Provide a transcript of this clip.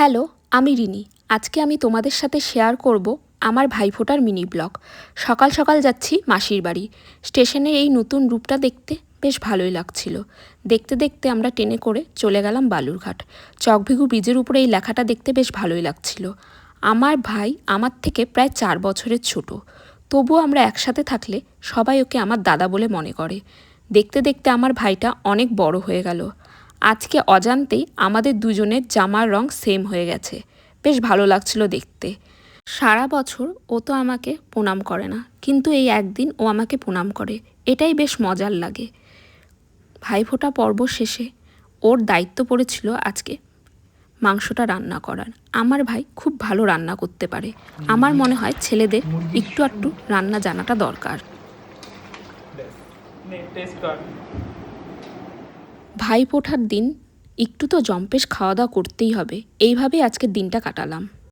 Hello, আমি রিনি। আজকে আমি তোমাদের সাথে শেয়ার করব আমার ভাইফোঁটার মিনি ব্লগ। সকাল সকাল যাচ্ছি মাসির বাড়ি। স্টেশনের এই নতুন রূপটা দেখতে বেশ ভালোই লাগছিল। দেখতে দেখতে আমরা ট্রেনে করে চলে গেলাম বালুরঘাট। চকভিগু ব্রিজের উপরে এই লেখাটা দেখতে বেশ ভালোই লাগছিল। আমার ভাই আমার থেকে প্রায় 4 বছরের ছোট। তবুও আমরা একসাথে থাকলে সবাই ওকে আমার দাদা বলে মনে করে। দেখতে দেখতে আমার ভাইটা অনেক বড় হয়ে গেল। আজকে অজান্তেই আমাদের দুজনের জামার রং সেম হয়ে গেছে। বেশ ভালো লাগছিল দেখতে। সারা বছর ও তো আমাকে প্রণাম করে না, কিন্তু এই একদিন ও আমাকে প্রণাম করে। এটাই বেশ মজার লাগে। ভাইফোঁটা পর্ব শেষে ওর দায়িত্ব পড়েছিল আজকে মাংসটা রান্না করার। আমার ভাই খুব ভালো রান্না করতে পারে। আমার মনে হয় ছেলেদের একটু একটু রান্না জানাটা দরকার। ভাইফোঁটার দিন একটু তো জম্পেশ খাওয়া দাওয়া করতেই হবে। এইভাবেই আজকের দিনটা কাটালাম।